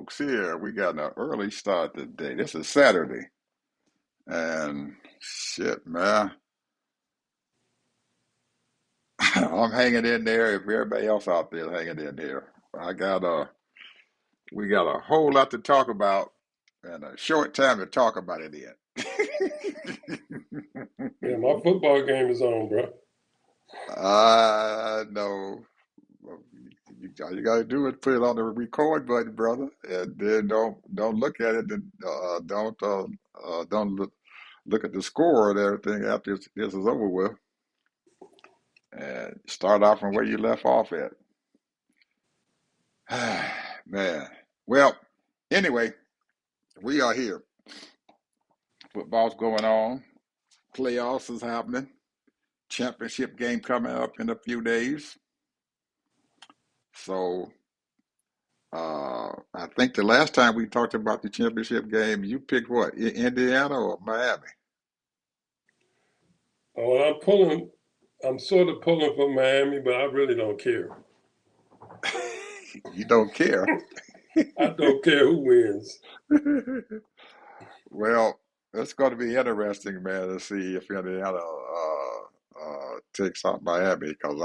folks here. We got an early start today. This is Saturday. And shit, man, I'm hanging in there if everybody else out there is hanging in there. I got we got a whole lot to talk about and a short time to talk about it Yeah, my football game is on, bro. I know. All you gotta do is put it on the record button, brother, and then don't look at it and don't look at the score and everything after this is over with, and start off from where you left off at. Man, well, anyway, we are here. Football's going on. Playoffs is happening. Championship game coming up in a few days. So I think the last time we talked about the championship game, you picked what? Indiana or Miami? Oh, I'm sort of pulling for Miami, but I really don't care. You don't care. I don't care who wins. Well, it's going to be interesting, man, to see if Indiana takes out Miami because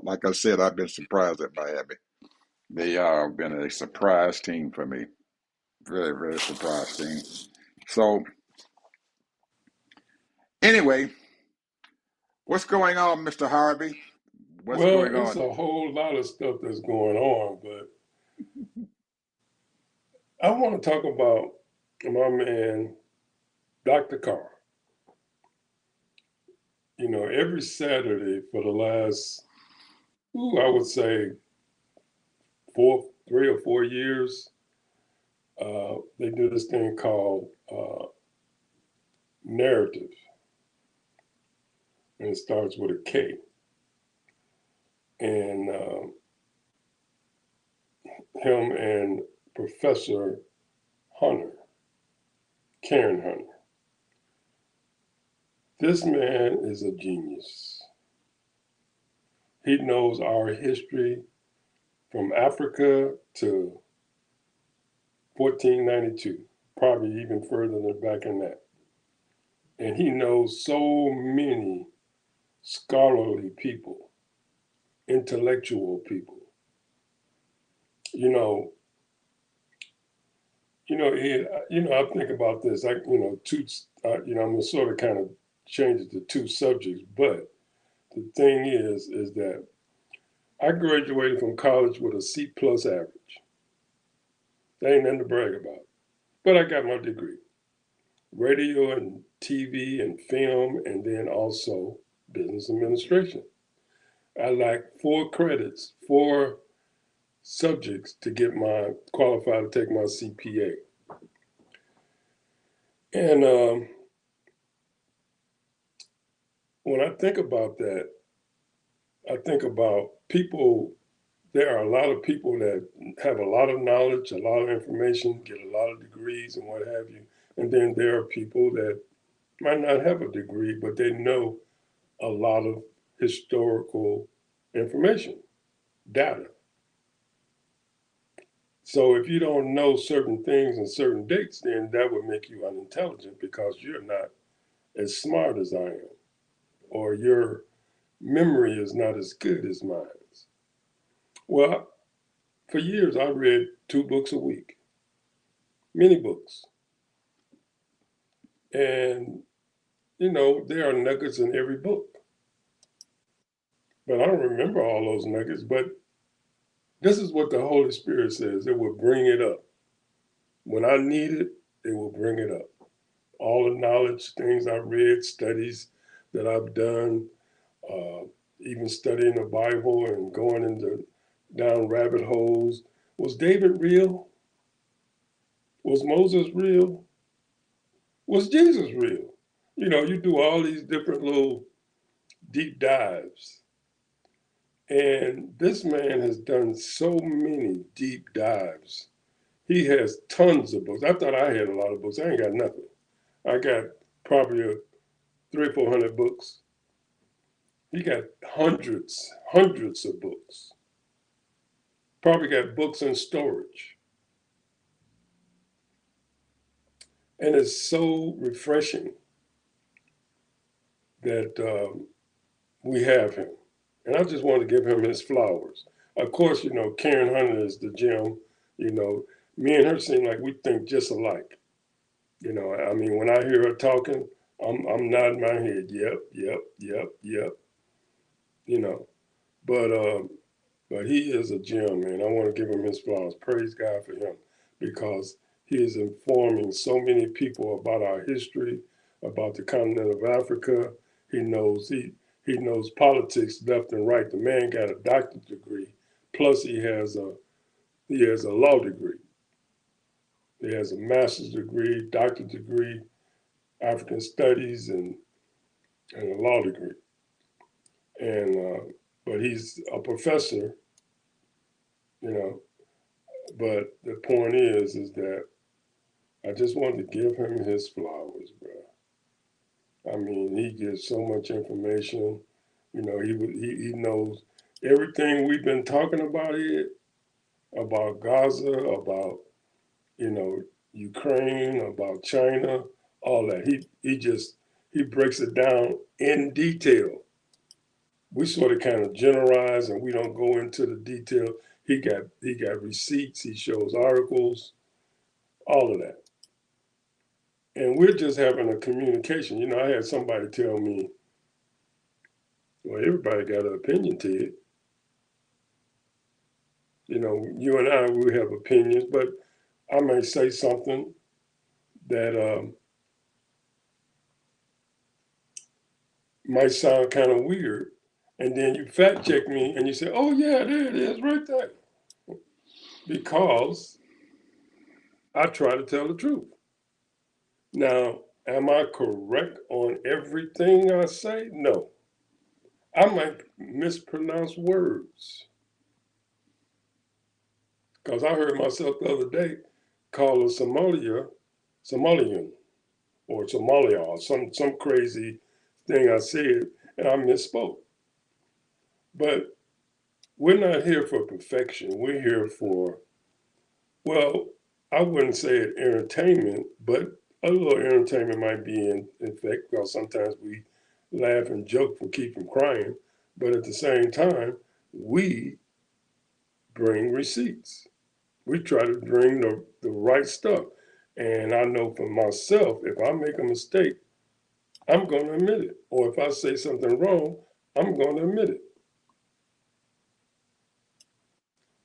like I said, I've been surprised at Miami. They have been a surprise team for me. Very, very surprise team. So, anyway, what's going on, Mr. Harvey? What's Well, going it's on? a whole lot of stuff that's going on, but I want to talk about my man, Dr. Carr. You know, every Saturday for the last, I would say 3 or 4 years, they do this thing called narrative, and it starts with a K. And him and Professor Hunter, Karen Hunter. This man is a genius. He knows our history from Africa to 1492, probably even further than back in that. And he knows so many scholarly people, intellectual people. You know, I think about this. I'm gonna sort of kind of change it to two subjects, but the thing is that I graduated from college with a C plus average. That ain't nothing to brag about. But I got my degree. Radio and TV and film, and then also business administration. I lacked 4 credits, 4 subjects to get my qualified to take my CPA. And when I think about that, I think about people. There are a lot of people that have a lot of knowledge, a lot of information, get a lot of degrees and what have you. And then there are people that might not have a degree, but they know a lot of historical information, data. So if you don't know certain things and certain dates, then that would make you unintelligent because you're not as smart as I am, or your memory is not as good as mine. Well, for years I read 2 books a week, many books. And, there are nuggets in every book. But I don't remember all those nuggets. But this is what the Holy Spirit says, it will bring it up. When I need it, it will bring it up. All the knowledge, things I've read, studies that I've done, uh, even studying the Bible and going into down rabbit holes. Was David real? Was Moses real? Was Jesus real? You do all these different little deep dives. And this man has done so many deep dives. He has tons of books. I thought I had a lot of books. I ain't got nothing. I got probably 300 or 400 books. He got hundreds of books. Probably got books in storage. And it's so refreshing that we have him. And I just want to give him his flowers. Of course, Karen Hunter is the gem. You know, me and her seem like we think just alike. I mean, when I hear her talking, I'm nodding my head. Yep, yep, yep, yep. You know, but but he is a gem, man. I want to give him his flowers. Praise God for him, because he is informing so many people about our history, about the continent of Africa. He knows politics left and right. The man got a doctorate degree, plus he has a law degree. He has a master's degree, doctorate degree, African studies, and a law degree. And but he's a professor, you know. But the point is that I just wanted to give him his flowers, bro. I mean, he gives so much information. He knows everything we've been talking about here, about Gaza, about you know Ukraine, about China, all that. He breaks it down in detail. We sort of kind of generalize and we don't go into the detail. He got receipts. He shows articles, all of that, and we're just having a communication. I had somebody tell me, "Well, everybody got an opinion to it. You and I, we have opinions, but I may say something that might sound kind of weird, and then you fact check me and you say, "Oh yeah, there it is, right there," because I try to tell the truth. Now, am I correct on everything I say? No. I might mispronounce words. Because I heard myself the other day call a Somalian, or Somalia, or some crazy thing I said, and I misspoke. But we're not here for perfection. We're here for, well, I wouldn't say it entertainment, but a little entertainment might be in effect, because sometimes we laugh and joke and keep from crying. But at the same time, we bring receipts. We try to bring the right stuff. And I know for myself, if I make a mistake, I'm going to admit it. Or if I say something wrong, I'm going to admit it.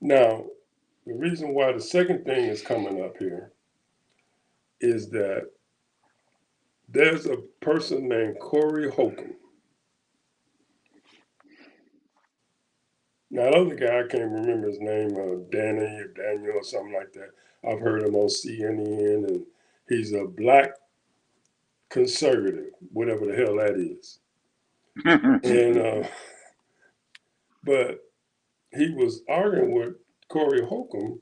Now, the reason why the second thing is coming up here is that there's a person named Corey Holcomb. Now, the other guy, I can't remember his name, Danny or Daniel or something like that. I've heard him on CNN, and he's a black conservative, whatever the hell that is. And but he was arguing with Corey Holcomb,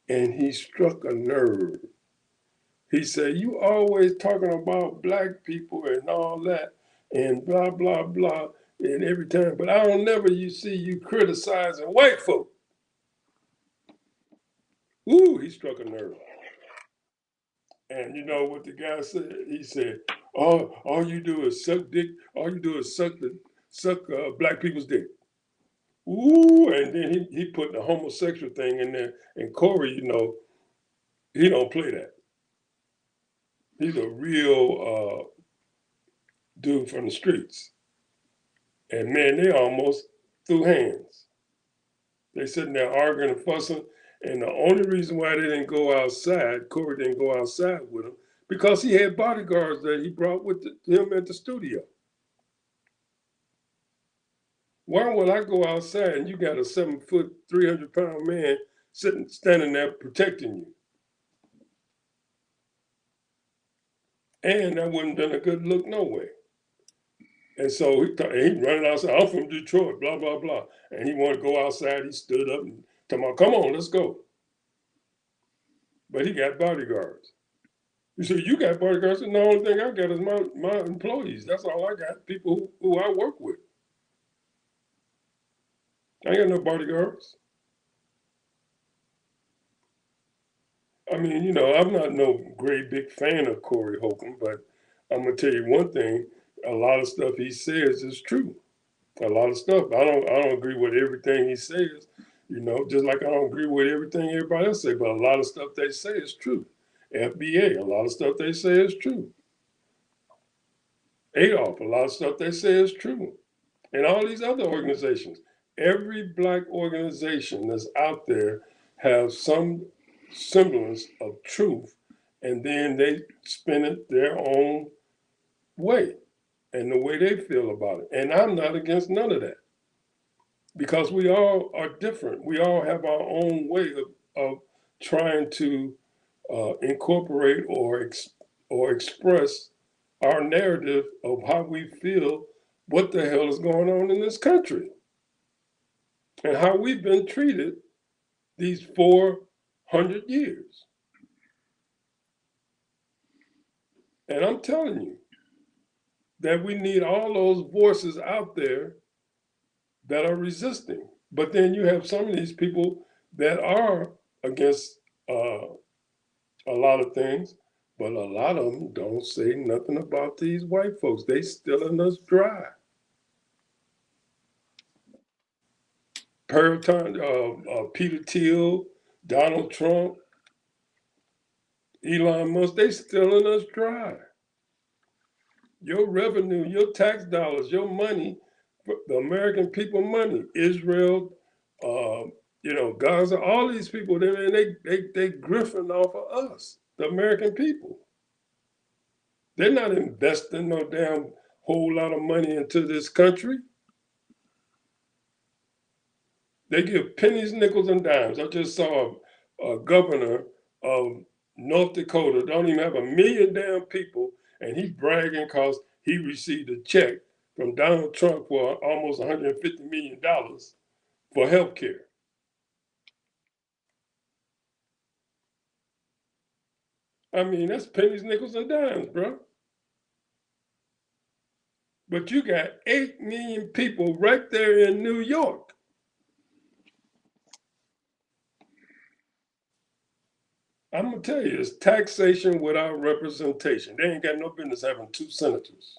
and he struck a nerve. He said, "You always talking about black people and all that, and blah blah blah, and every time, but I don't never you see you criticizing white folk." Ooh, he struck a nerve. And you know what the guy said? He said, all you do is suck dick. All you do is suck black people's dick." Ooh, and then he put the homosexual thing in there. And Corey, he don't play that. He's a real dude from the streets. And man, they almost threw hands. They sitting there arguing and fussing. And the only reason why they didn't go outside, Corey didn't go outside with him, because he had bodyguards that he brought with him at the studio. Why would I go outside and you got a 7 foot, 300-pound man standing there protecting you? And that wouldn't been a good look no way. And so he running outside. "I'm from Detroit, blah, blah, blah." And he wanted to go outside. He stood up and told me, "Come on, let's go." But he got bodyguards. You say, "You got bodyguards?" And the only thing I got is my employees. That's all I got, people who I work with. I ain't got no bodyguards. I mean, I'm not no great big fan of Corey Holcomb, but I'm gonna tell you one thing: a lot of stuff he says is true. A lot of stuff. I don't agree with everything he says. Just like I don't agree with everything everybody else say, but a lot of stuff they say is true. FBA, a lot of stuff they say is true. Adolf, a lot of stuff they say is true. And all these other organizations. Every black organization that's out there has some semblance of truth, and then they spin it their own way and the way they feel about it. And I'm not against none of that because we all are different. We all have our own way of trying to incorporate or express our narrative of how we feel, what the hell is going on in this country, and how we've been treated these 400 years. And I'm telling you that we need all those voices out there that are resisting. But then you have some of these people that are against a lot of things, but a lot of them don't say nothing about these white folks. They stealing us dry. Peter Thiel, Donald Trump, Elon Musk, they stealing us dry. Your revenue, your tax dollars, your money, the American people money, Israel, uh, Gaza, all these people, they griffing off of us, the American people. They're not investing no damn whole lot of money into this country. They give pennies, nickels, and dimes. I just saw a governor of North Dakota, don't even have 1 million damn people, and he's bragging because he received a check from Donald Trump for almost $150 million for health care. I mean, that's pennies, nickels, and dimes, bro. But you got 8 million people right there in New York. I'm going to tell you, it's taxation without representation. They ain't got no business having 2 senators.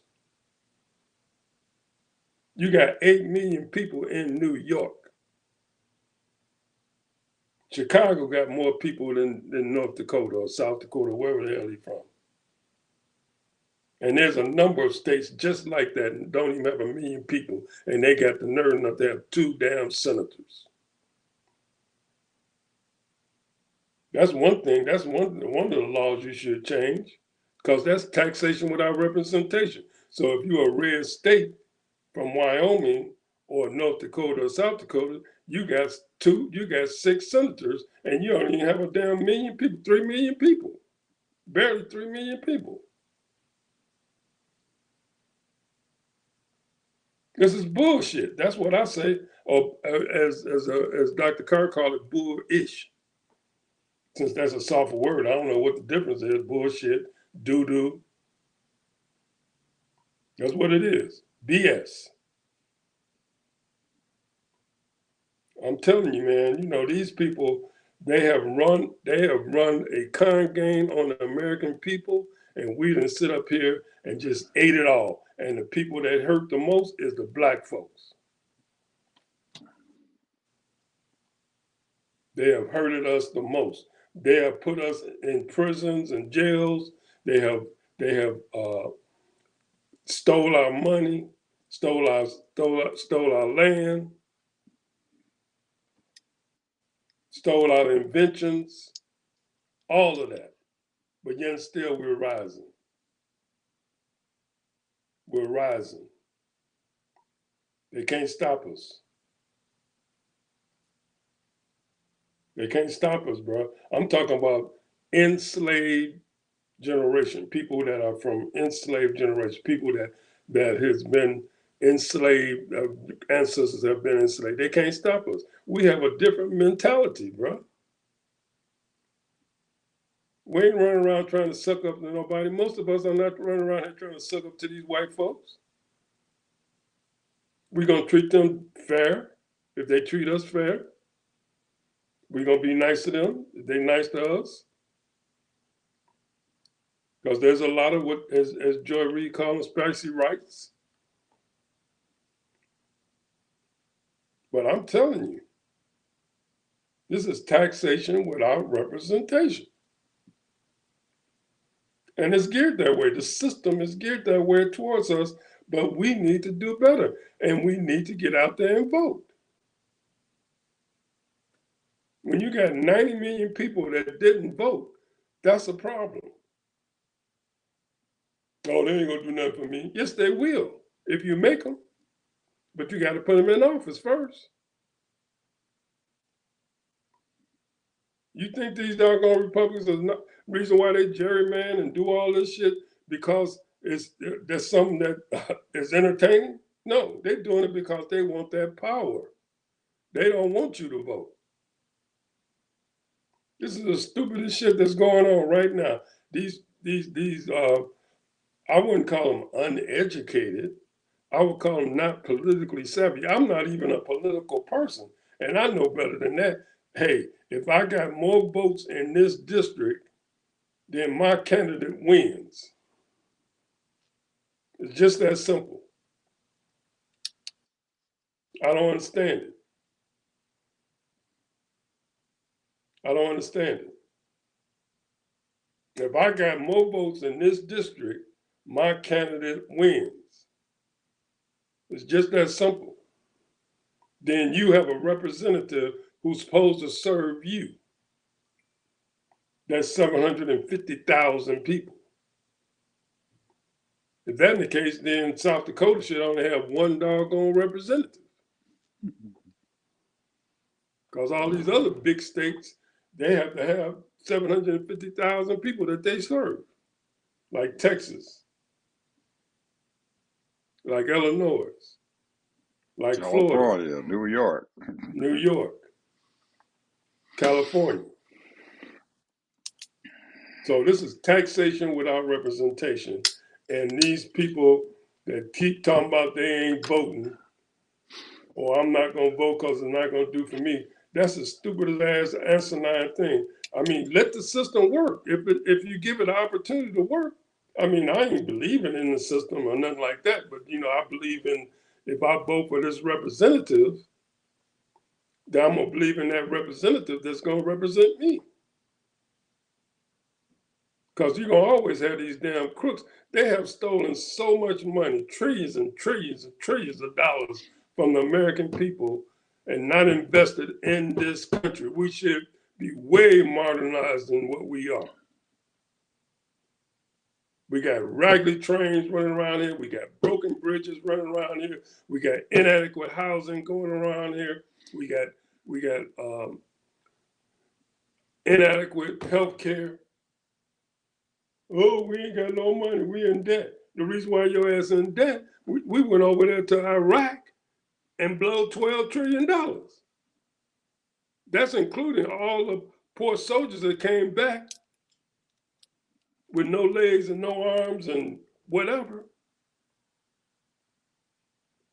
You got 8 million people in New York. Chicago got more people than North Dakota or South Dakota, wherever the hell he's from. And there's a number of states just like that and don't even have 1 million people, and they got the nerve enough to have 2 damn senators. That's one thing. That's one of the laws you should change, because that's taxation without representation. So if you're a red state from Wyoming or North Dakota or South Dakota, you got 6 senators, and you don't even have a damn million people, 3 million people, barely 3 million people. This is bullshit. That's what I say. Or as Dr. Carr called it, bullish. Since that's a softer word, I don't know what the difference is. Bullshit, doo doo. That's what it is. BS. I'm telling you, man. These people. They have run a con game on the American people, and we didn't sit up here and just ate it all. And the people that hurt the most is the black folks. They have hurted us the most. They have put us in prisons and jails. They have stole our money, stole our land, stole our inventions, all of that. But yet still we're rising. We're rising. They can't stop us. They can't stop us, bro. I'm talking about enslaved generation, people that are from enslaved generation, people that has been enslaved, ancestors have been enslaved. They can't stop us. We have a different mentality, bro. We ain't running around trying to suck up to nobody. Most of us are not running around here trying to suck up to these white folks. We're gonna treat them fair if they treat us fair. We're gonna be nice to them if they're nice to us. Because there's a lot of what, as Joy Reid calls spicy rights. But I'm telling you, this is taxation without representation. And it's geared that way. The system is geared that way towards us, but we need to do better. And we need to get out there and vote. When you got 90 million people that didn't vote, that's a problem. Oh, they ain't going to do nothing for me. Yes, they will, if you make them. But you got to put them in office first. You think these doggone Republicans are not reason why they gerrymander and do all this shit because there's something that is entertaining? No, they're doing it because they want that power. They don't want you to vote. This is the stupidest shit that's going on right now. These I wouldn't call them uneducated. I would call them not politically savvy. I'm not even a political person, and I know better than that. Hey, if I got more votes in this district, then my candidate wins. It's just that simple. I don't understand it. I don't understand it. If I got more votes in this district, my candidate wins. It's just that simple. Then you have a representative who's supposed to serve you. That's 750,000 people. If that's the case, then South Dakota should only have one doggone representative. Because all these other big states, they have to have 750,000 people that they serve, like Texas, like Illinois, like Florida, California, New York. New York, California. So this is taxation without representation. And these people that keep talking about they ain't voting, or I'm not going to vote because it's not going to do for me, that's the stupidest ass asinine thing. I mean, let the system work. If you give it an opportunity to work, I mean, I ain't believing in the system or nothing like that, but I believe in if I vote for this representative, then I'm gonna believe in that representative that's gonna represent me. Because you're gonna always have these damn crooks. They have stolen so much money, trillions and trillions and trillions of dollars from the American people and not invested in this country. We should be way modernized than what we are. We got raggedy trains running around here. We got broken bridges running around here. We got inadequate housing going around here. We got inadequate health care. Oh, we ain't got no money. We in debt. The reason why your ass in debt, we went over there to Iraq and blow $12 trillion. That's including all the poor soldiers that came back with no legs and no arms and whatever.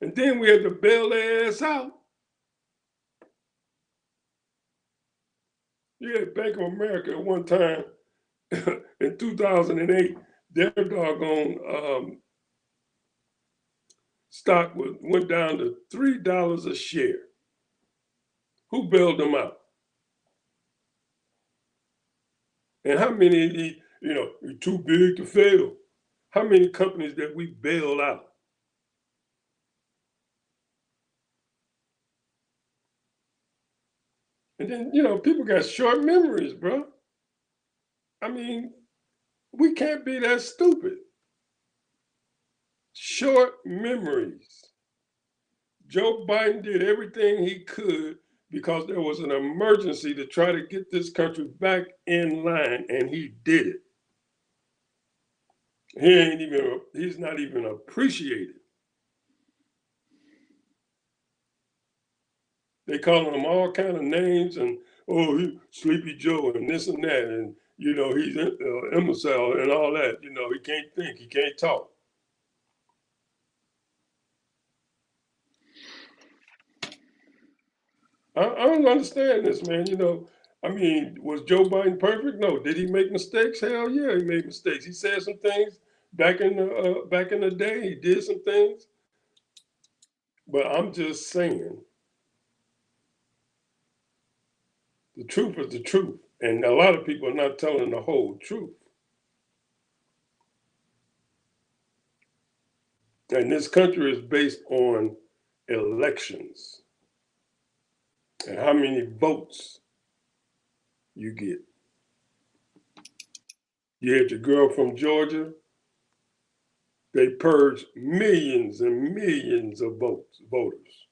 And then we had to bail their ass out. You had Bank of America at one time in 2008, their doggone stock went down to $3 a share. Who bailed them out? And how many of these, you're too big to fail? How many companies that we bailed out? And then, people got short memories, bro. I mean, we can't be that stupid. Short memories. Joe Biden did everything he could because there was an emergency to try to get this country back in line, and he did it. He's not even appreciated. They calling him all kind of names and, he Sleepy Joe and this and that, and he's imbecile and all that. He can't think, he can't talk. I don't understand this, man. I mean, was Joe Biden perfect? No. Did he make mistakes? Hell yeah, he made mistakes. He said some things back in the day. He did some things, but I'm just saying the truth is the truth, and a lot of people are not telling the whole truth. And this country is based on elections and how many votes you get. You had your girl from Georgia. They purged millions and millions of voters.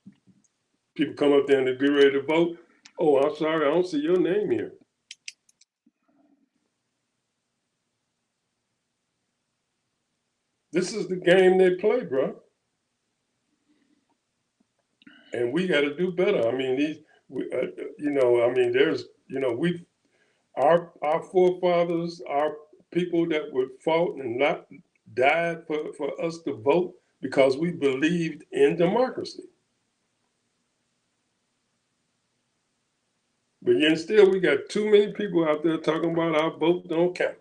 People come up there and they get ready to vote. Oh, I'm sorry, I don't see your name here. This is the game they play, bro. And we got to do better. I mean, I mean, there's, our forefathers, our people that were fought and not died for us to vote because we believed in democracy. But yet still, we got too many people out there talking about our vote don't count.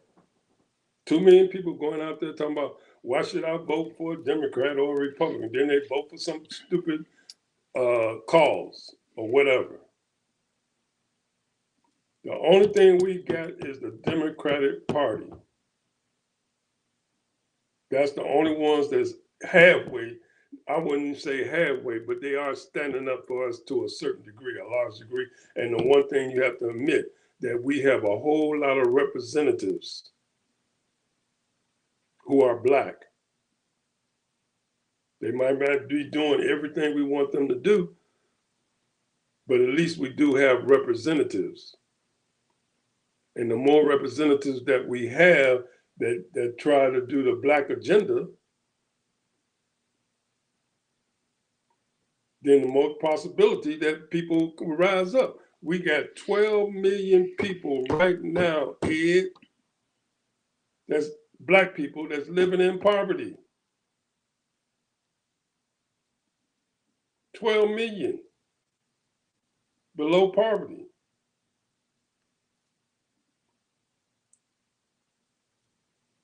Too many people going out there talking about why should I vote for a Democrat or a Republican? Then they vote for some stupid cause or whatever. The only thing we got is the Democratic Party. That's the only ones that's halfway. I wouldn't say halfway, but they are standing up for us to a certain degree, a large degree. And the one thing you have to admit that we have a whole lot of representatives who are black. They might not be doing everything we want them to do, but at least we do have representatives. And the more representatives that we have that try to do the black agenda, then the more possibility that people can rise up. We got 12 million people right now, Ed, that's black people that's living in poverty. 12 million below poverty.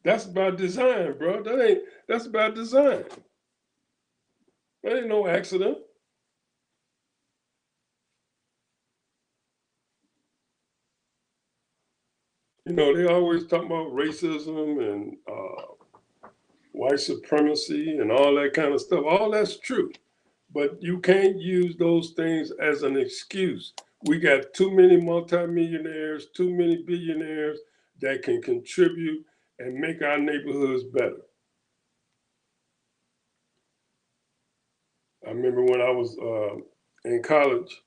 That's by design, bro. That's by design. That ain't no accident. They always talk about racism and white supremacy and all that kind of stuff. All that's true. But you can't use those things as an excuse. We got too many multimillionaires, too many billionaires that can contribute and make our neighborhoods better. I remember when I was in college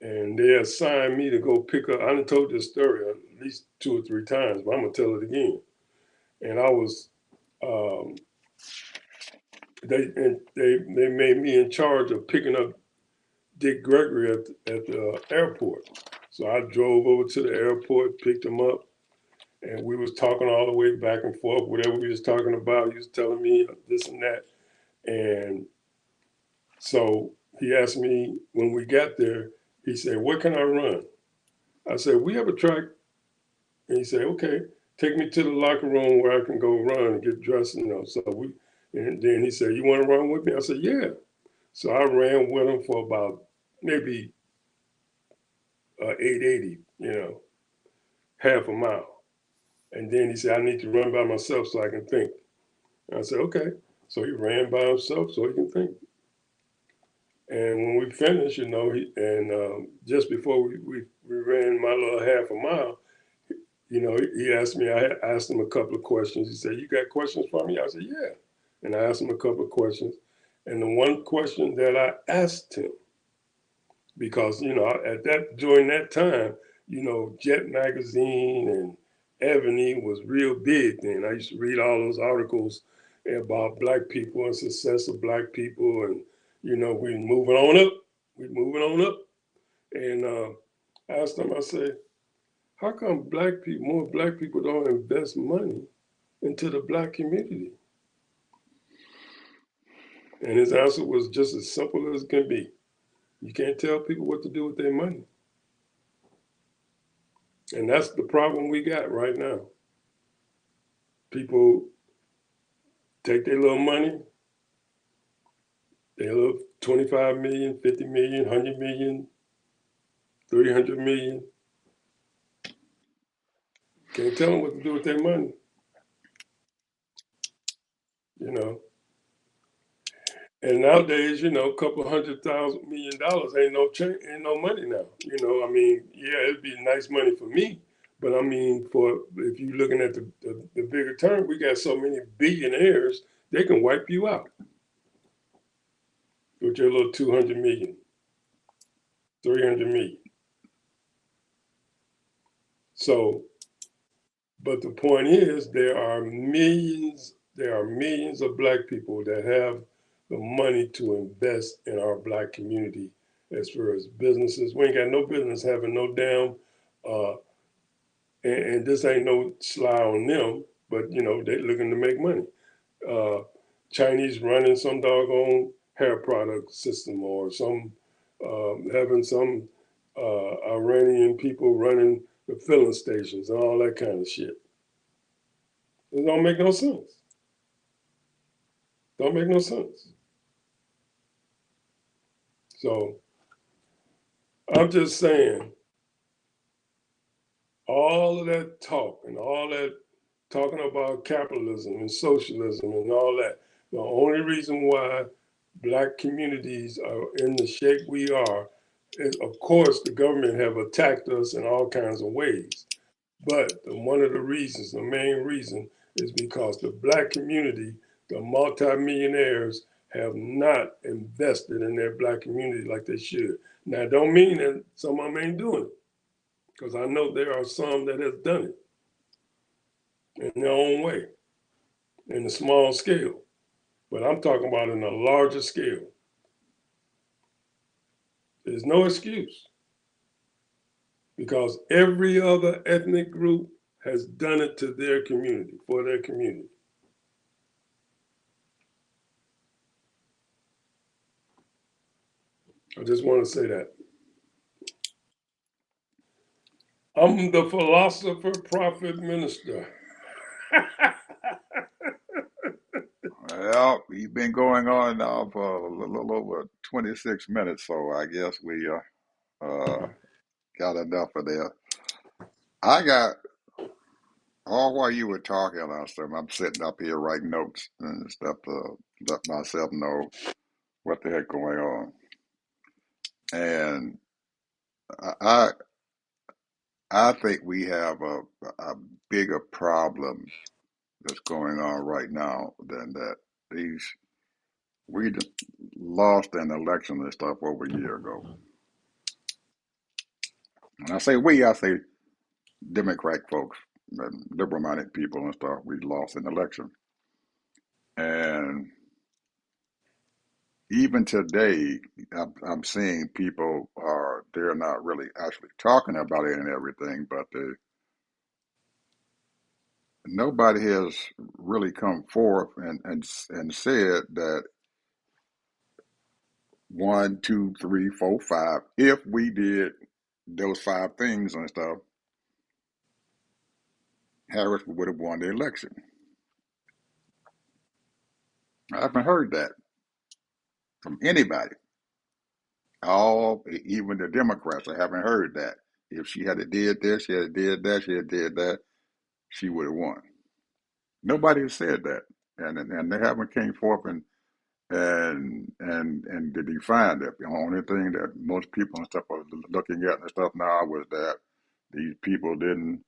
and they assigned me to go pick up, I done told this story at least 2 or 3 times, but I'm going to tell it again. And I was, they made me in charge of picking up Dick Gregory at the airport. So I drove over to the airport, picked him up, and we was talking all the way back and forth, whatever we was talking about. He was telling me this and that. And so he asked me when we got there, he said, "What can I run?" I said, "We have a track." And he said, "Okay, take me to the locker room where I can go run and get dressed." And then he said, "You want to run with me?" I said, "Yeah." So I ran with him for about maybe 880, half a mile. And then he said, "I need to run by myself so I can think." And I said, "Okay." So he ran by himself so he can think. And when we finished, just before we ran my little half a mile, he asked me, I asked him a couple of questions. He said, "You got questions for me?" I said, "Yeah." And I asked him a couple of questions. And the one question that I asked him, because during that time, Jet Magazine and Ebony was real big then. I used to read all those articles about black people and success of black people, and we moving on up. We moving on up. And I asked him, I said, "How come more black people don't invest money into the black community?" And his answer was just as simple as can be. You can't tell people what to do with their money. And that's the problem we got right now. People take their little money, their little 25 million, 50 million, 100 million, 300 million. Can't tell them what to do with their money, you know. And nowadays, a couple $100,000 million ain't no money now. I mean, yeah, it'd be nice money for me, but I mean, for if you're looking at the bigger term, we got so many billionaires they can wipe you out with your little 200 million, 300 million. So, but the point is, there are millions of black people that have the money to invest in our black community as far as businesses. We ain't got no business having no damn, uh, and this ain't no sly on them, but they're looking to make money. Uh, Chinese running some doggone hair product system, or some having some Iranian people running the filling stations and all that kind of shit. It don't make no sense. Don't make no sense. So I'm just saying, all of that talk and all that talking about capitalism and socialism and all that, the only reason why black communities are in the shape we are is, of course, the government have attacked us in all kinds of ways. But one of the reasons, the main reason, is because the black community, the multimillionaires, have not invested in their black community like they should. Now, don't mean that some of them ain't doing it, because I know there are some that have done it in their own way, in a small scale. But I'm talking about in a larger scale. There's no excuse, because every other ethnic group has done it to their community, for their community. I just want to say that. I'm the philosopher, prophet, minister. Well, we've been going on now for a little over 26 minutes, so I guess we got enough of that. I got all while you were talking and stuff. I'm sitting up here writing notes and stuff to let myself know what the heck going on. And I I think we have a bigger problem that's going on right now than that. These we lost an election and stuff over a year ago. And I say we, I say Democrat folks, liberal-minded people and stuff. We lost an election, and even today, I'm seeing people are they're not really actually talking about it and everything, but nobody has really come forth and said that one, two, three, four, five. If we did those five things and stuff, Harris would have won the election. I haven't heard that from anybody. All, even the Democrats, I haven't heard that. If she had did this, she had did that, she had did that, she would have won. Nobody has said that, and they haven't came forth and to define that. The only thing that most people and stuff are looking at and stuff now was that these people didn't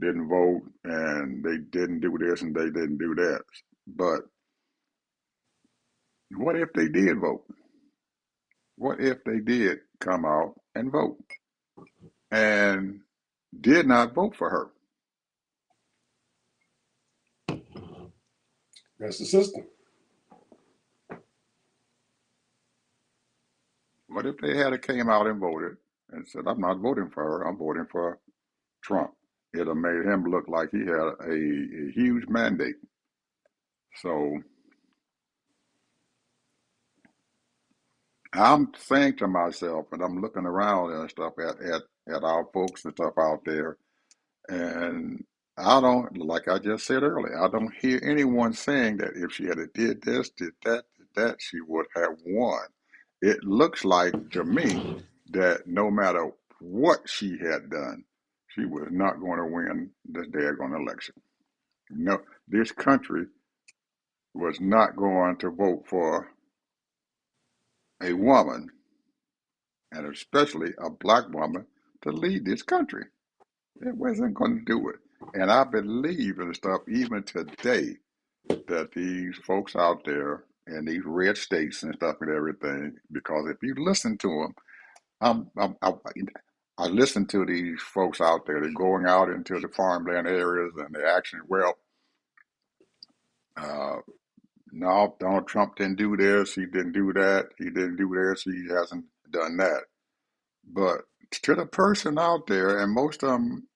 vote and they didn't do this and they didn't do that. But what if they did vote? What if they did come out and vote and did not vote for her? That's the system. What if they had came out and voted and said, "I'm not voting for her. I'm voting for Trump"? It'd have made him look like he had a huge mandate. So I'm saying to myself, and I'm looking around and stuff at our folks and stuff out there. And I don't, like I just said earlier, I don't hear anyone saying that if she had did this, did that, she would have won. It looks like to me that no matter what she had done, she was not going to win this daggone election. No, this country was not going to vote for a woman, and especially a black woman, to lead this country. It wasn't going to do it. And I believe in stuff even today that these folks out there in these red states and stuff and everything, because if you listen to them, I listen to these folks out there. They're going out into the farmland areas and they're actually, well, uh, no, Donald Trump didn't do this. He didn't do that. He didn't do this. He hasn't done that. But to the person out there, and most of them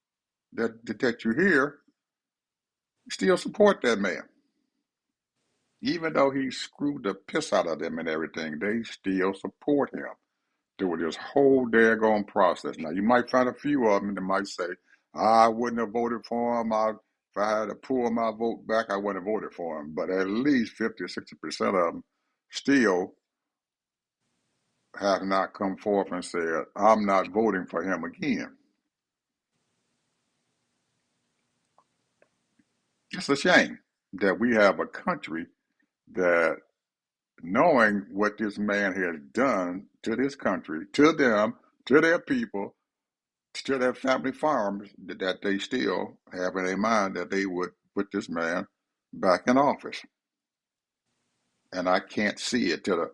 that you hear, still support that man. Even though he screwed the piss out of them and everything, they still support him through this whole daggone process. Now, you might find a few of them that might say, I wouldn't have voted for him. If I had to pull my vote back, I wouldn't have voted for him. But at least 50 or 60% of them still have not come forth and said, I'm not voting for him again. It's a shame that we have a country that, knowing what this man has done to this country, to them, to their people, to their family farms, that they still have in their mind that they would put this man back in office. And I can't see it to the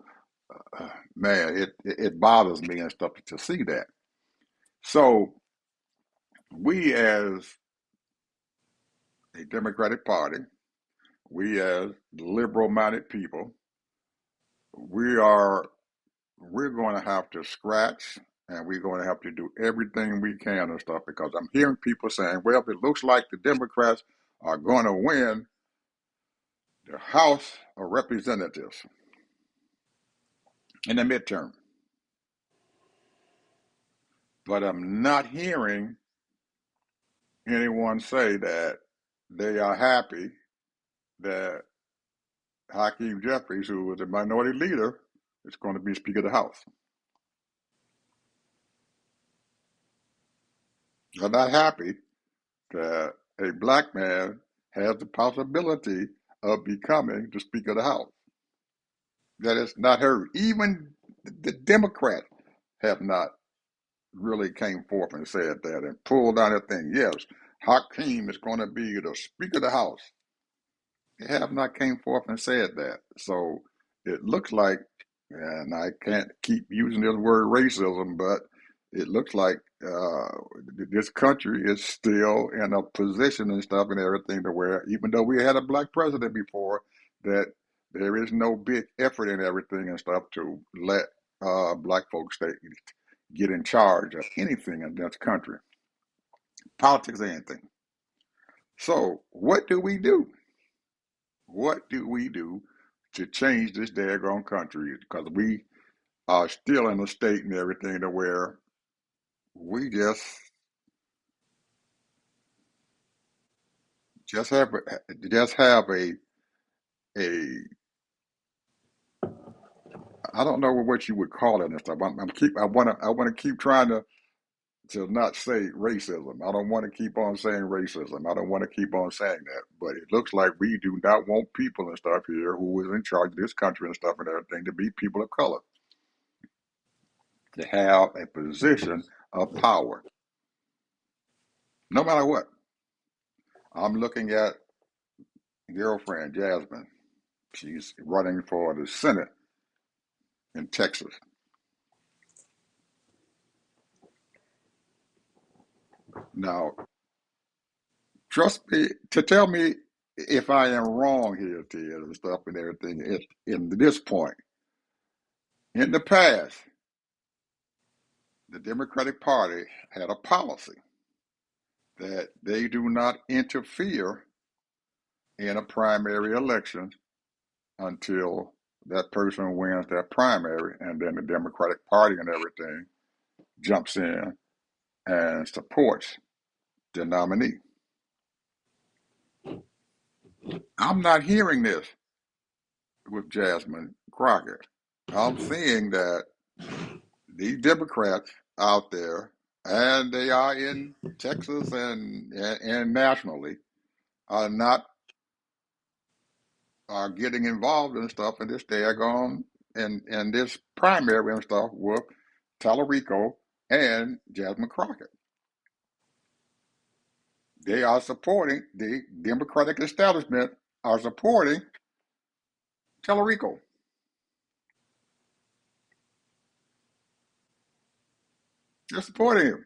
man. It bothers me and stuff to see that. So we as a Democratic Party, we as liberal-minded people, we are we're going to have to scratch and we're going to have to do everything we can and stuff, because I'm hearing people saying, well, it looks like the Democrats are going to win the House of Representatives in the midterm. But I'm not hearing anyone say that they are happy that Hakeem Jeffries, who was a minority leader, is going to be Speaker of the House. They're not happy that a black man has the possibility of becoming the Speaker of the House. That is not heard. Even the Democrats have not really came forth and said that and pulled down that thing. Yes, Hakeem is going to be the Speaker of the House. They have not came forth and said that. So it looks like, and I can't keep using this word racism, but it looks like this country is still in a position and stuff and everything to where, even though we had a black president before, that there is no big effort in everything and stuff to let black folks get in charge of anything in this country, politics, or anything. So what do we do? What do we do to change this daggone country? Because we are still in a state and everything to where we just have a I don't know what you would call it and stuff. I want to keep trying to not say racism. I don't want to keep on saying racism. I don't want to keep on saying that. But it looks like we do not want people and stuff here who is in charge of this country and stuff and everything to be people of color, to have a position of power, no matter what. I'm looking at girlfriend Jasmine. She's running for the Senate in Texas. Now, trust me to tell me if I am wrong here, Ted, and stuff and everything. In this point, in the past, the Democratic Party had a policy that they do not interfere in a primary election until that person wins that primary, and then the Democratic Party and everything jumps in and supports the nominee. I'm not hearing this with Jasmine Crockett. I'm seeing that these Democrats out there, and they are in Texas and nationally, are not are getting involved in stuff in this daggone and this primary and stuff with Tallarico and Jasmine Crockett. They are supporting the Democratic establishment are supporting Tallarico. They're supporting him.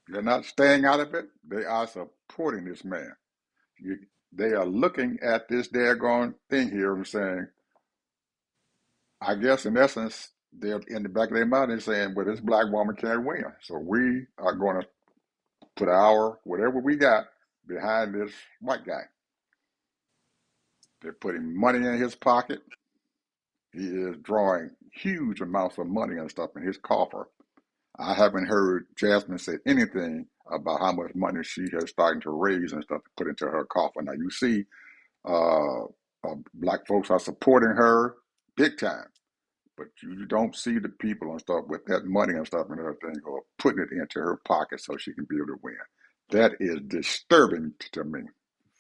They're not staying out of it. They are supporting this man. You, they are looking at this daggone thing here and saying, I guess in essence, they're in the back of their mind and saying, well, this black woman can't win. So we are going to put our whatever we got behind this white guy. They're putting money in his pocket. He is drawing huge amounts of money and stuff in his coffer. I haven't heard Jasmine say anything about how much money she has starting to raise and stuff to put into her coffer. Now you see, black folks are supporting her big time, but you don't see the people and stuff with that money and stuff and everything or putting it into her pocket so she can be able to win. That is disturbing to me,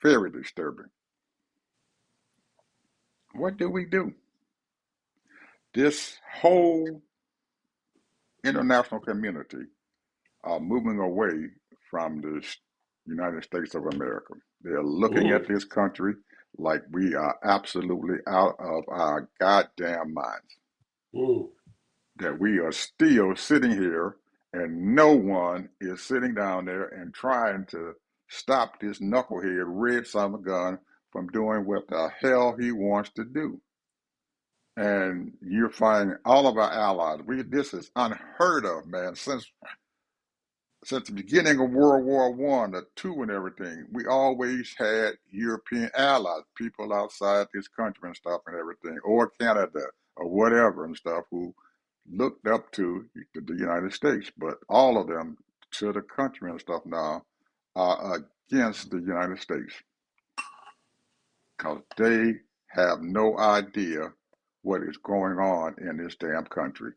very disturbing. What do we do? This whole international community are moving away from the United States of America. They're looking at Mm, this country like we are absolutely out of our goddamn minds. mm, That we are still sitting here and no one is sitting down there and trying to stop this knucklehead red summer gun from doing what the hell he wants to do. And you're finding all of our allies. This is unheard of, man. Since the beginning of World War One, the two and everything, we always had European allies, people outside this country and stuff and everything, or Canada or whatever and stuff, who looked up to the United States. But all of them, to the country and stuff now, are against the United States because they have no idea what is going on in this damn country.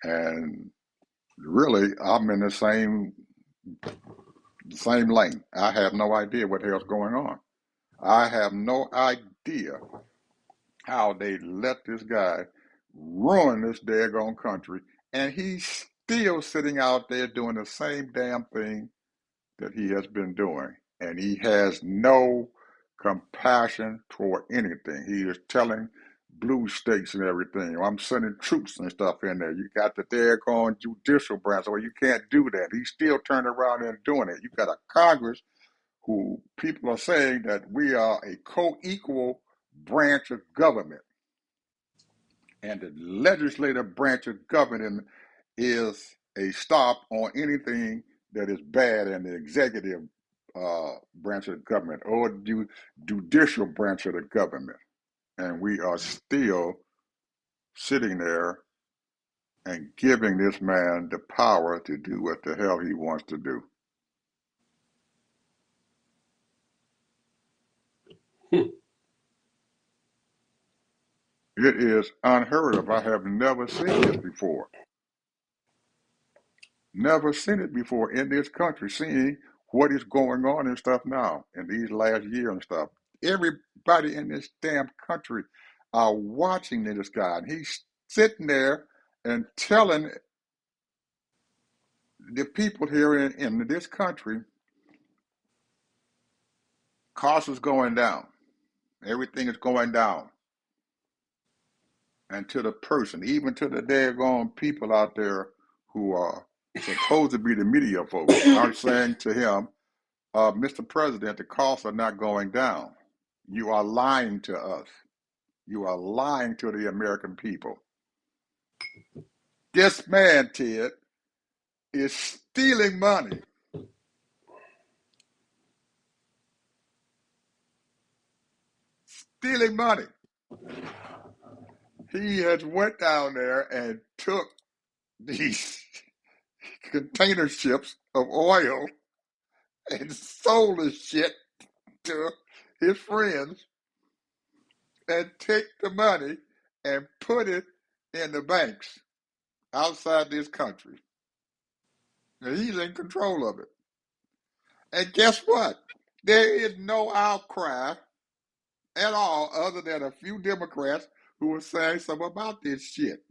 And really, I'm in the same lane. I have no idea what the hell's going on. I have no idea how they let this guy ruin this daggone country, and he's still sitting out there doing the same damn thing that he has been doing, and he has no compassion toward anything. He is telling blue states and everything, I'm sending troops and stuff in there. You got the daggone judicial branch, well, you can't do that. He's still turning around and doing it. You got a Congress who people are saying that we are a co-equal branch of government, and the legislative branch of government is a stop on anything that is bad in the executive branch of the government or the judicial branch of the government. And we are still sitting there and giving this man the power to do what the hell he wants to do. mm. It is unheard of. I have never seen this before. Never seen it before in this country, seeing what is going on and stuff now in these last year and stuff. Everybody in this damn country are watching this guy, and he's sitting there and telling the people here in this country, costs is going down, everything is going down, and to the person, even to the daggone people out there who are supposed to be the media folks, are saying to him, Mr. President, the costs are not going down. You are lying to us. You are lying to the American people. This man, Ted, is stealing money. Stealing money. He has went down there and took these container ships of oil and sold the shit to his friends and take the money and put it in the banks outside this country. And he's in control of it. And guess what? There is no outcry at all other than a few Democrats who are saying something about this shit.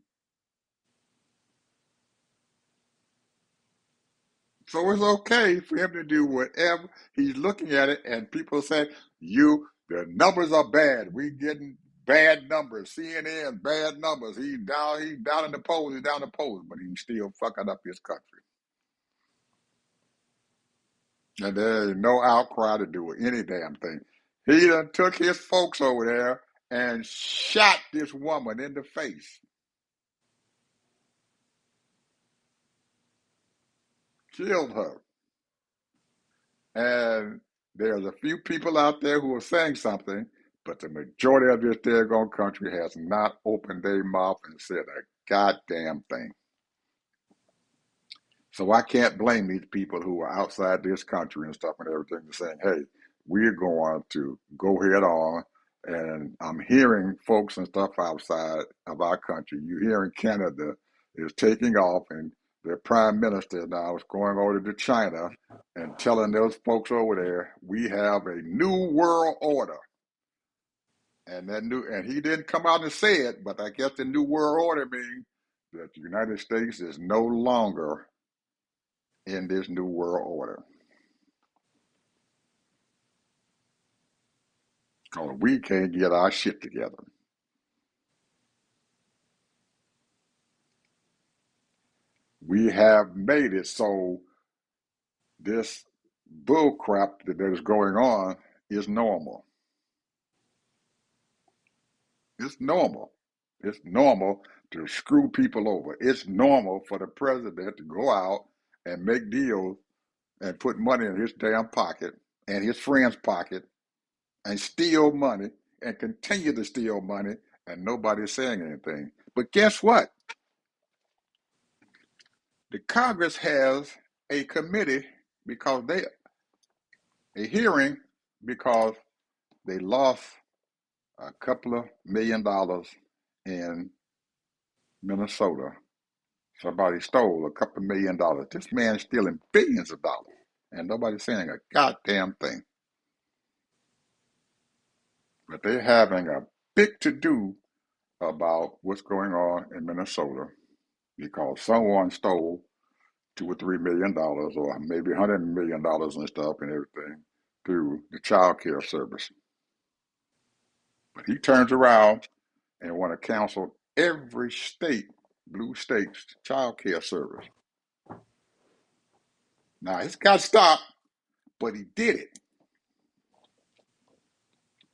So it's okay for him to do whatever. He's looking at it, and people say, the numbers are bad. We getting bad numbers. CNN, bad numbers. He's down in the polls, but he's still fucking up his country. And there is no outcry to do any damn thing. He done took his folks over there and shot this woman in the face. Killed her. And there's a few people out there who are saying something, but the majority of this daggone country has not opened their mouth and said a goddamn thing. So I can't blame these people who are outside this country and stuff and everything saying, hey, we're going to go head on. And I'm hearing folks and stuff outside of our country. You're hearing Canada is taking off, and their prime minister now is going over to China and telling those folks over there, we have a new world order. And he didn't come out and say it, but I guess the new world order means that the United States is no longer in this new world order. Because we can't get our shit together. We have made it so this bullcrap that is going on is normal. It's normal. It's normal to screw people over. It's normal for the president to go out and make deals and put money in his damn pocket and his friend's pocket and steal money and continue to steal money, and nobody's saying anything. But guess what? The Congress has a committee because a hearing because they lost a couple of $1 million in Minnesota. Somebody stole a couple of $1 million. This man's stealing billions of dollars, and nobody's saying a goddamn thing. But they're having a big to-do about what's going on in Minnesota because someone stole $2 or $3 million or maybe $100 million and stuff and everything through the child care service. But he turns around and want to cancel every state, blue state's child care service. Now it's got stopped, but he did it.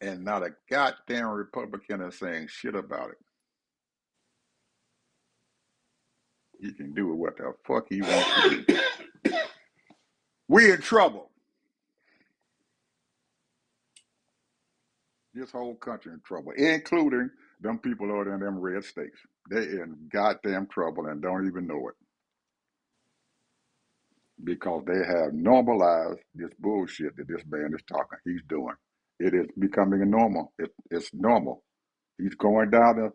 And not a goddamn Republican is saying shit about it. He can do what the fuck he wants to do. We in trouble. This whole country in trouble, including them people over there in them red states. They in goddamn trouble and don't even know it. Because they have normalized this bullshit that this man is talking. He's doing. It is becoming a normal. It's normal. He's going down to.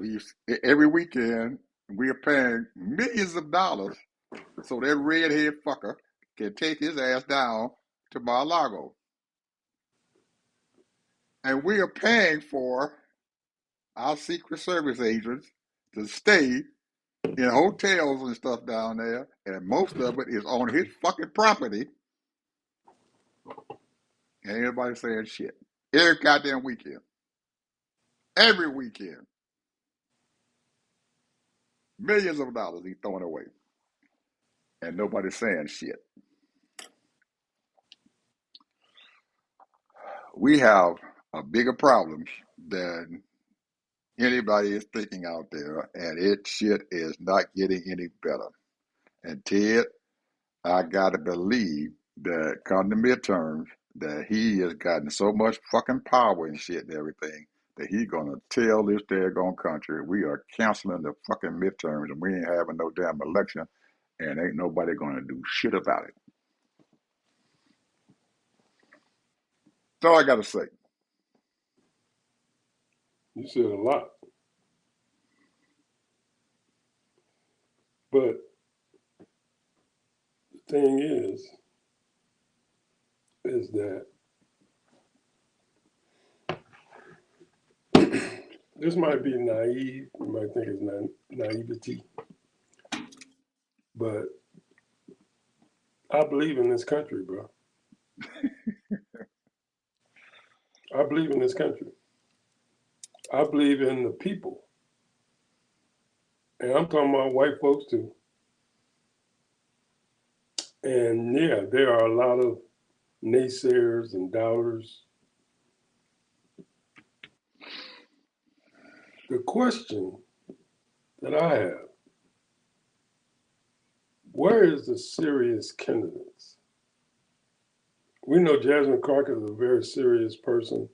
He's every weekend. We are paying millions of dollars so that redhead fucker can take his ass down to Mar-a-Lago, and we are paying for our Secret Service agents to stay in hotels and stuff down there, and most of it is on his fucking property. Ain't anybody saying shit. Every goddamn weekend. Every weekend. Millions of dollars he's throwing away. And nobody's saying shit. We have a bigger problem than anybody is thinking out there, and it shit is not getting any better. And Ted, I gotta believe that come the midterms, that he has gotten so much fucking power and shit and everything that he's gonna tell this daggone country we are canceling the fucking midterms and we ain't having no damn election and ain't nobody gonna do shit about it. That's all I got to say. You said a lot. But the thing is that this might be naive. You might think it's naivety. But I believe in this country, bro. I believe in this country. I believe in the people. And I'm talking about white folks too. And yeah, there are a lot of naysayers and doubters. The question that I have, where is the serious candidates? We know Jasmine Crockett is a very serious person.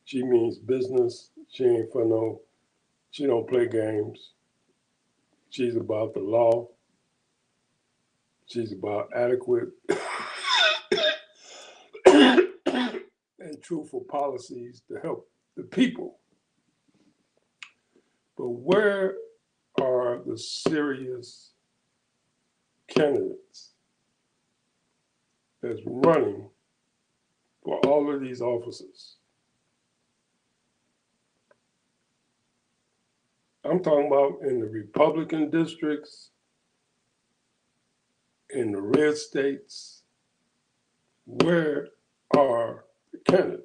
She means business. She ain't for no, she don't play games. She's about the law. She's about adequate and truthful policies to help the people. But where are the serious candidates that's running for all of these offices? I'm talking about in the Republican districts, in the red states. Where are the candidates?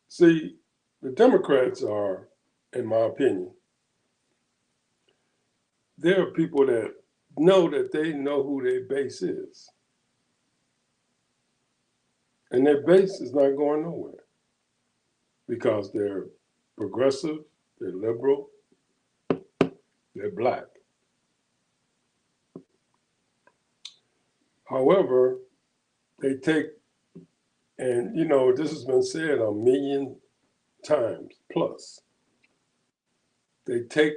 See, the Democrats are, in my opinion, there are people that they know who their base is. And their base is not going nowhere because they're progressive, they're liberal, they're black. However, they take, and you know, this has been said a million times plus, they take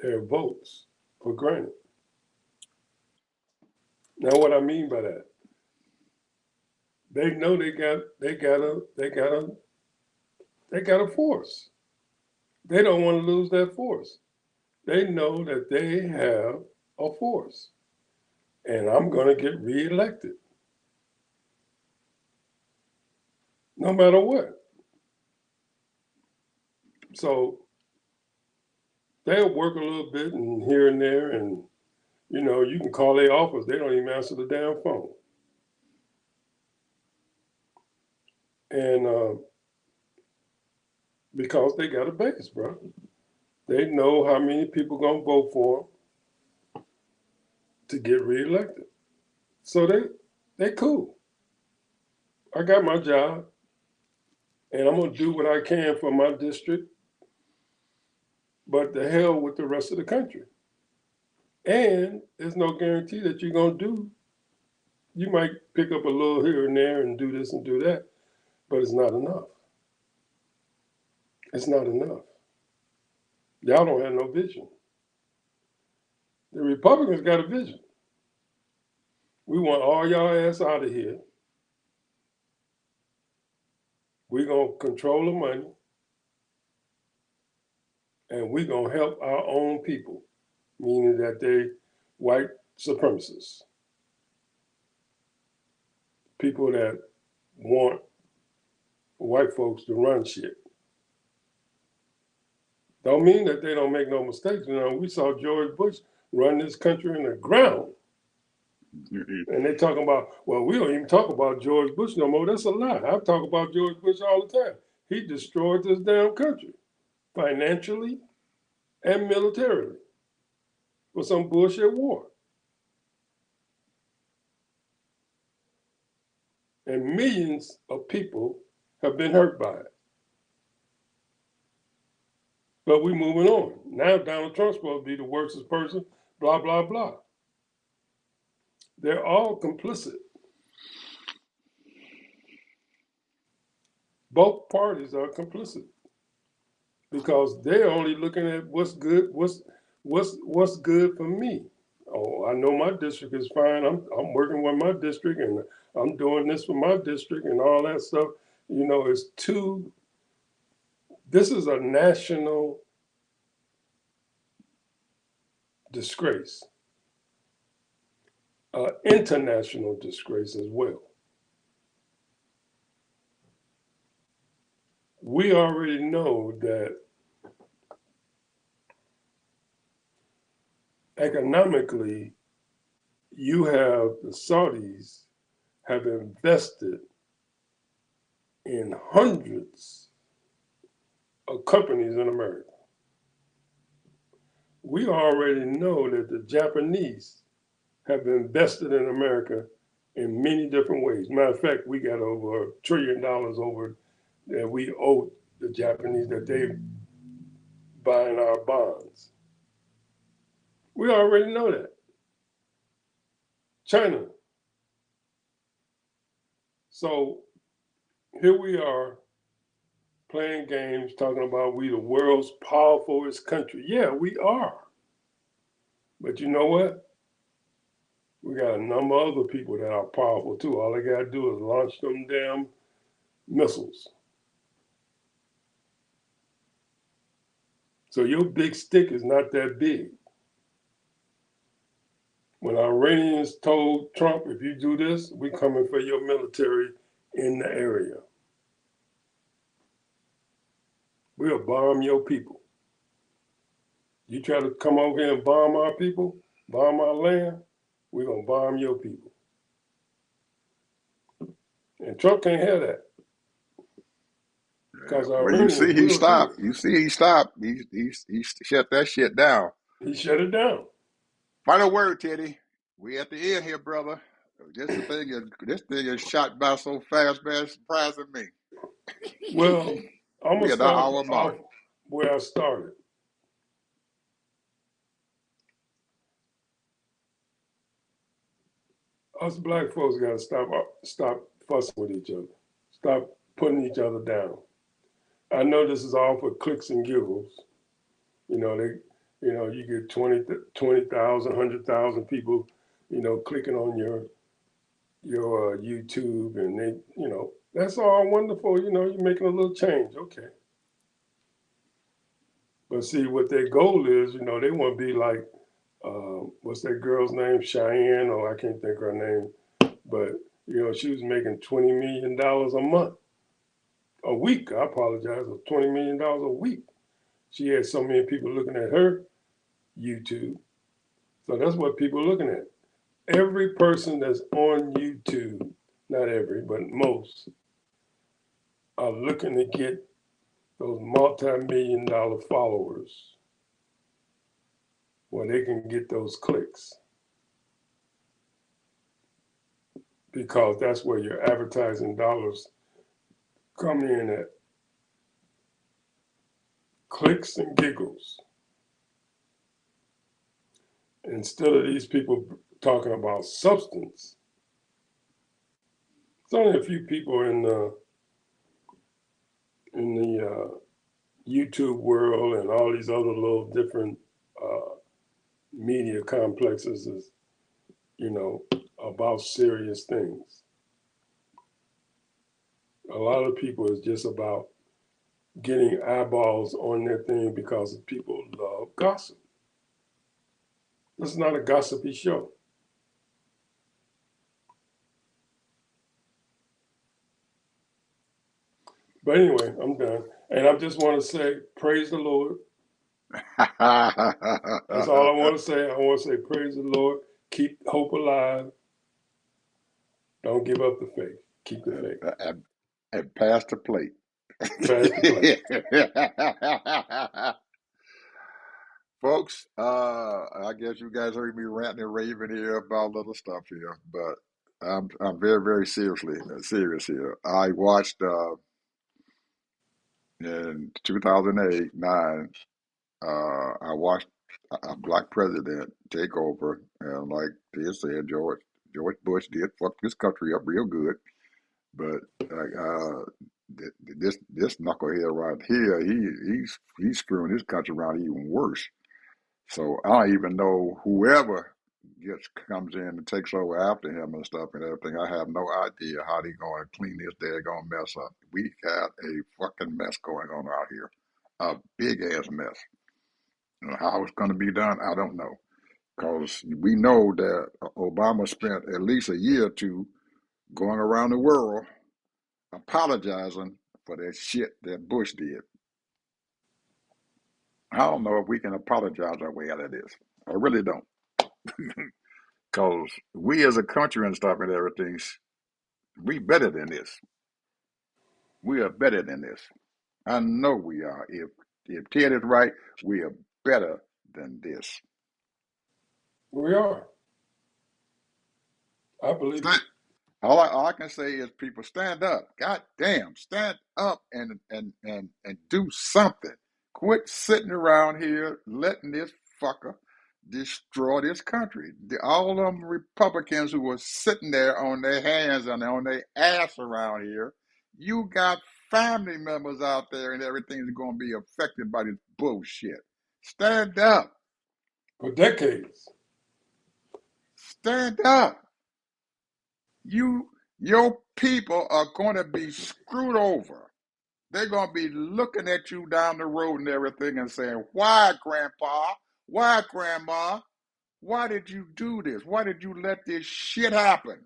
their votes for granted. Now, what I mean by that, they know they got a force. They don't want to lose that force. They know that they have a force, and I'm going to get reelected, no matter what. So they'll work a little bit and here and there, and you know, you can call their office, they don't even answer the damn phone. And because they got a base, bro. They know how many people gonna vote for them to get reelected. So they cool. I got my job, and I'm gonna do what I can for my district, but the hell with the rest of the country. And there's no guarantee that you're gonna do. You might pick up a little here and there and do this and do that, but it's not enough. It's not enough. Y'all don't have no vision. The Republicans got a vision. We want all y'all ass out of here. We're going to control the money, and we're going to help our own people, meaning that they white supremacists, people that want white folks to run shit. Don't mean that they don't make no mistakes. You know, we saw George Bush run this country in the ground. And they talking about, well, we don't even talk about George Bush no more. That's a lie. I talk about George Bush all the time. He destroyed this damn country, financially and militarily, for some bullshit war. And millions of people have been hurt by it. But we moving on. Now Donald Trump's supposed to be the worstest person, blah, blah, blah. They're all complicit. Both parties are complicit because they're only looking at what's good, what's good for me. Oh, I know my district is fine. I'm working with my district, and I'm doing this for my district, and all that stuff. It's too. This is a national disgrace, international disgrace as well. We already know that economically, you have the Saudis have invested in hundreds of companies in America. We already know that the Japanese have invested in America in many different ways. Matter of fact, we got over $1 trillion over that we owe the Japanese that they buying our bonds. We already know that. China. So here we are playing games, talking about we the world's powerfulest country. Yeah, we are. But you know what? We got a number of other people that are powerful too. All they gotta do is launch them damn missiles. So your big stick is not that big. When Iranians told Trump, if you do this, we coming for your military in the area. We'll bomb your people. You try to come over here and bomb our people, bomb our land, we're going to bomb your people. And Trump can't have that. Because Well, you see, Iranians he will do it. stopped. You see, he stopped. He shut that shit down. He shut it down. Final word, Teddy. We at the end here, brother. This thing is shot by so fast, man. It's surprising me. Well, I'm going We to at the start hour off mark. where I started. Us black folks got to stop fussing with each other. Stop putting each other down. I know this is all for clicks and giggles. You get 20,000, 100,000 people, clicking on your YouTube, and that's all wonderful. You're making a little change, okay. But see, what their goal is, they want to be like, what's that girl's name, Cheyenne? Oh, I can't think of her name, but she was making $20 million a week. I apologize, $20 million a week. She had so many people looking at her YouTube. So that's what people are looking at. Every person that's on YouTube, not every, but most, are looking to get those multi-million-dollar followers where they can get those clicks. Because that's where your advertising dollars come in at. Clicks and giggles. Instead of these people talking about substance, it's only a few people in the YouTube world and all these other little different media complexes is, about serious things. A lot of people is just about getting eyeballs on their thing because people love gossip. This is not a gossipy show. But anyway, I'm done. And I just want to say, praise the Lord. That's all I want to say. I want to say, praise the Lord. Keep hope alive. Don't give up the faith. Keep the faith. and pass the plate. Pass the plate. Folks, I guess you guys heard me ranting and raving here about little stuff here, but I'm very, very serious here. I watched in 2008, 9. I watched a black president take over, and like they said, George Bush did fuck this country up real good. But this knucklehead right here, he's screwing this country around even worse. So I don't even know whoever gets comes in and takes over after him and stuff and everything. I have no idea how they going to clean this daggone mess up. We got a fucking mess going on out here, a big ass mess. And how it's going to be done, I don't know, because we know that Obama spent at least a year or two going around the world apologizing for that shit that Bush did. I don't know if we can apologize our way out of this. I really don't. Because we as a country and stuff and everything, we better than this. We are better than this. I know we are. If Ted is right, we are better than this. We are. I believe it. All I can say is people stand up. God damn, stand up and do something. Quit sitting around here letting this fucker destroy this country. All them Republicans who were sitting there on their hands and on their ass around here, you got family members out there and everything's going to be affected by this bullshit. Stand up. For decades. Stand up. Your people are going to be screwed over. They're going to be looking at you down the road and everything and saying, why, Grandpa? Why, Grandma? Why did you do this? Why did you let this shit happen?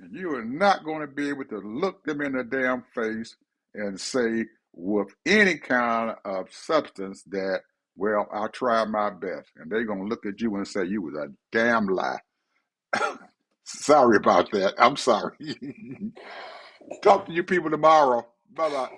And you are not going to be able to look them in the damn face and say with any kind of substance that, well, I tried my best. And they're going to look at you and say you was a damn lie. Sorry about that. I'm sorry. Talk to you people tomorrow. Bye bye.